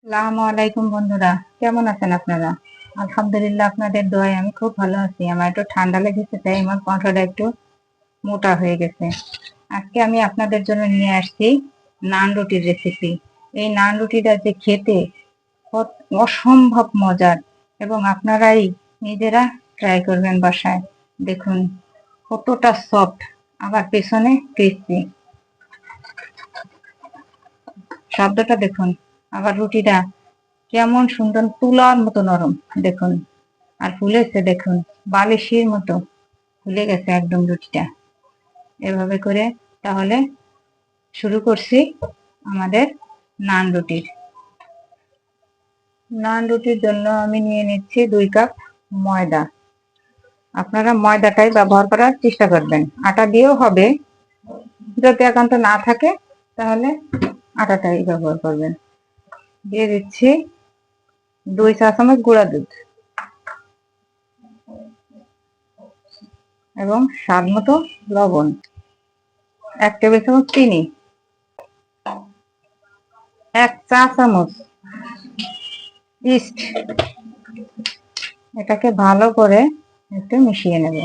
আসসালামু আলাইকুম বন্ধুরা, কেমন আছেন আপনারা? আলহামদুলিল্লাহ, আপনাদের দোয়ায় আমি খুব ভালো আছি। আমার একটু ঠান্ডা লেগেছে, তাই আমার কণ্ঠটা একটু মোটা হয়ে গেছে। আজকে আমি আপনাদের জন্য নিয়ে আসছি নান রুটির রেসিপি। এই নান রুটিটা যে খেতে অসম্ভব মজার, এবং আপনারাই নিজেরা ট্রাই করবেন বাসায়। দেখুন কতটা সফট, আবার পেছনে ক্রিস্পি। শব্দটা দেখুন, আবার রুটিটা কেমন সুন্দর তুলার মতো নরম। দেখুন, আর ফুলেছে দেখুন, বালিশের মতো ফুলে গেছে একদম রুটিটা। এভাবে করে তাহলে শুরু করছি আমাদের নান রুটির। নান রুটির জন্য আমি নিয়ে নিচ্ছি 2 কাপ ময়দা। আপনারা ময়দাটাই ব্যবহার করার চেষ্টা করবেন, আটা দিয়েও হবে। যদি একান্ত না থাকে তাহলে আটাটাই ব্যবহার করবেন। দিয়ে দিচ্ছি 2 চা চামচ গুঁড়া দুধ এবং স্বাদ মতো লবণ, 1 টেবিল চামচ চিনি, 1 চা চামচ ইস্ট। এটাকে ভালো করে একটু মিশিয়ে নেব।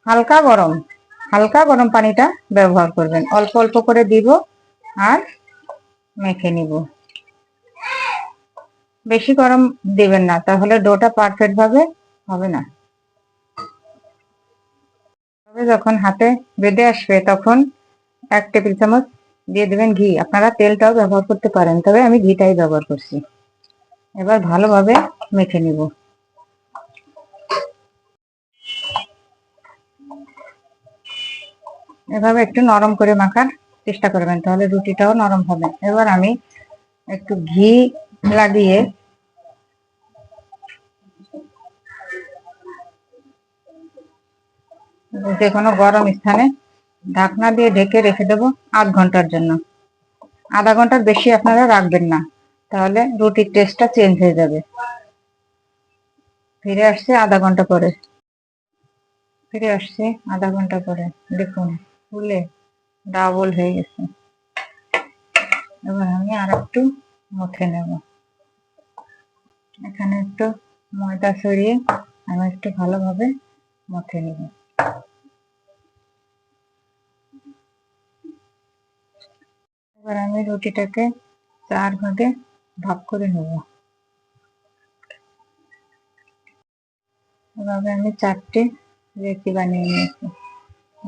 হালকা গরম হালকা গরম পানিটা ব্যবহার করবেন, অল্প অল্প করে দিব আর মেখে নিব। বেশি গরম দিবেন না, তাহলে ডোটা পারফেক্ট ভাবে হবে না। তবে যখন হাতে বেঁধে আসবে তখন 1 টেবিল চামচ দিয়ে দেবেন ঘি। আপনারা তেলটাও ব্যবহার করতে পারেন, তবে আমি ঘিটাই ব্যবহার করছি। এবার ভালোভাবে মেখে নিব। এভাবে একটু নরম করে মাখার চেষ্টা করবেন, তাহলে রুটিটাও নরম হবে। এবার আমি একটু ঘি লাগিয়ে যে কোনো গরম স্থানে ঢাকনা দিয়ে ঢেকে রেখে দেবো 1/2 ঘন্টার জন্য। 1/2 ঘন্টার বেশি আপনারা রাখবেন না, তাহলে রুটির টেস্টটা চেঞ্জ হয়ে যাবে। ফিরে আসছে 1/2 ঘন্টা পরে। দেখুন ফুলে ডাবল হয়ে গেছে। এবার আমি আর একটু মথে নেব। এখানে একটু ময়দা ছড়িয়ে আমি একটু ভালোভাবে মথে নেব। এবার আমি রুটিটাকে 4 ভাগে ভাগ করে নেব। এভাবে আমি 4টে লেচি বানিয়ে নিয়েছি।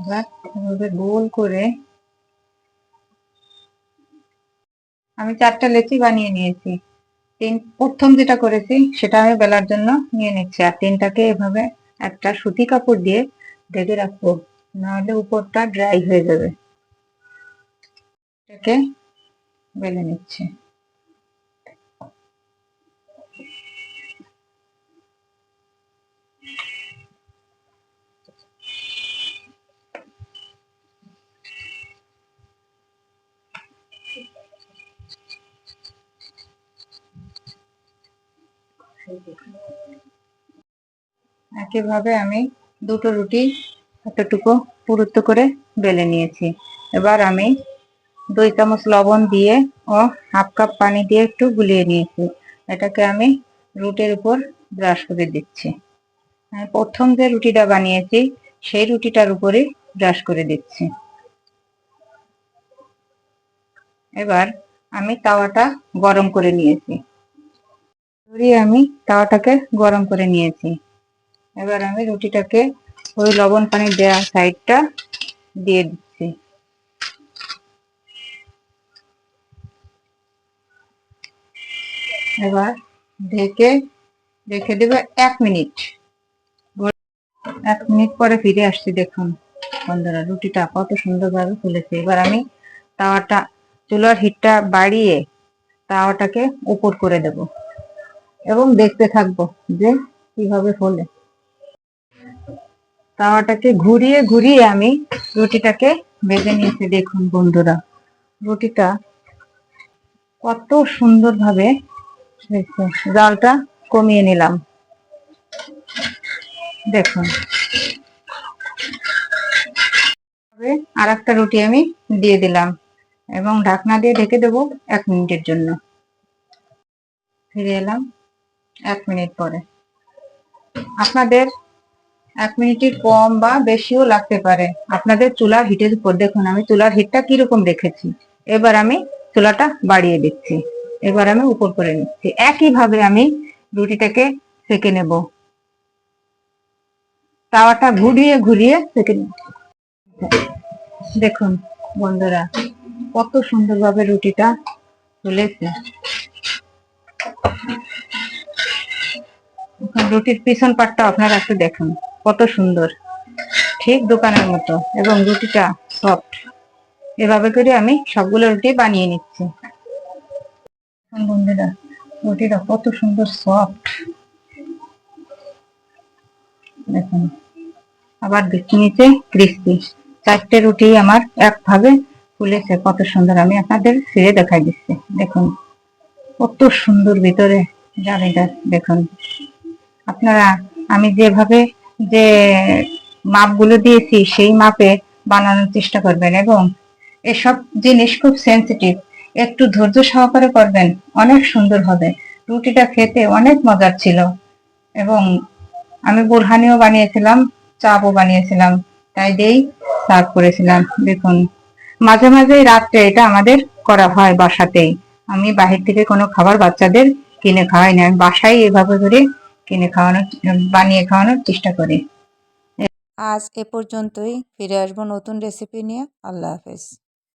এবার এভাবে গোল করে আমি 4টা লেচি বানিয়ে নিয়েছি। প্রথম যেটা করেছি সেটা আমি বেলার জন্য নিয়ে নিচ্ছি, আর 3টাকে এভাবে একটা সুতি কাপড় দিয়ে ঢেকে রাখবো, নাহলে উপরটা ড্রাই হয়ে যাবে। এটাকে বেলে নিচ্ছি। একইভাবে আমি 2টো রুটি এতটুকু পুরুত্ব করে বেলে নিয়েছি। এবার আমি 2 চামচ লবণ দিয়ে ও 1/2 কাপ পানি দিয়ে একটু গুলিয়ে নিয়েছি। এটাকে আমি রুটির উপর ব্রাশ করে দিচ্ছি। আমি প্রথম যে রুটিটা বানিয়েছি সেই রুটিটার উপরে ব্রাশ করে দিচ্ছি। এবার আমি তাওয়াটা গরম করে নিয়েছি। আমি তাওয়াটাকে গরম করে নিয়েছি। এবার আমি রুটিটাকে ওই লবণ পানি দেওয়া সাইডটা দিয়ে দিচ্ছি। এবার ঢেকে রেখে দেবো 1 মিনিট। 1 মিনিট পরে ফিরে আসছি। দেখুন বন্ধুরা, রুটিটা কত সুন্দরভাবে ফুলেছে। এবার আমি তাওয়াটা চুলার হিটটা বাড়িয়ে তাওয়াটাকে উপর করে দেব এবং দেখতে থাকবো যে কিভাবে ফোলে। তাওয়াটাকে ঘুরিয়ে ঘুরিয়ে আমি রুটিটাকে ভেজে নিয়েছি। দেখুন বন্ধুরা, রুটিটা কত সুন্দরভাবে হয়েছে। জালটা কমিয়ে নিলাম। দেখুন আর একটা রুটি আমি দিয়ে দিলাম এবং ঢাকনা দিয়ে ঢেকে দেবো 1 মিনিটের জন্য। ফিরে এলাম 1 মিনিট পরে। আপনাদের 1 মিনিটের কম বা বেশিও লাগতে পারে আপনাদের চুলার হিটের উপর। দেখুন আমি চুলার হিটটা কিরকম রেখেছি। এবার আমি চুলাটা বাড়িয়ে দিচ্ছি। এবার আমি উপর করে নিচ্ছি। একইভাবে আমি রুটিটাকে সেঁকে নেব। তাওয়াটা ঘুরিয়ে ঘুরিয়ে সেঁকে নেব। দেখুন বন্ধুরা কত সুন্দরভাবে রুটিটা ফুলেছে। রুটির পিছন পাটটা আপনারা একটু দেখুন কত সুন্দর, ঠিক দোকানের মতো, এবং রুটিটা সফট। এভাবে করে আমি সবগুলো রুটি বানিয়ে নিচ্ছি। বন্ধুরা রুটিটা কত সুন্দর সফট দেখুন, আবার নিচে ক্রিস্পি। 4টে রুটি আমার একভাবে ফুলেছে কত সুন্দর। আমি আপনাদের ছিঁড়ে দেখাই দিচ্ছি। দেখুন কত সুন্দর ভিতরে জালিটা। দেখুন আপনারা আমি যেভাবে যে মাপগুলো দিয়েছি সেই মাপে বানানোর চেষ্টা করবেন, এবং এসব জিনিস খুব সেন্সিটিভ, একটু ধৈর্য সহকারে করবেন, অনেক সুন্দর হবে। রুটিটা খেতে অনেক মজার ছিল, এবং আমি বুরহানিও বানিয়েছিলাম, চাপও বানিয়েছিলাম, তাই দিয়েই সার্ভ করেছিলাম। দেখুন মাঝে মাঝে রাত্রে এটা আমাদের করা হয় বাসাতেই। আমি বাহির থেকে কোনো খাবার বাচ্চাদের কিনে খাওয়াই না, আমি বাসায় এভাবে করে কিনে খাওয়ানোর বানিয়ে খাওয়ানোর চেষ্টা করি। আজ এ পর্যন্তই। ফিরে আসবো নতুন রেসিপি নিয়ে। আল্লাহ হাফেজ।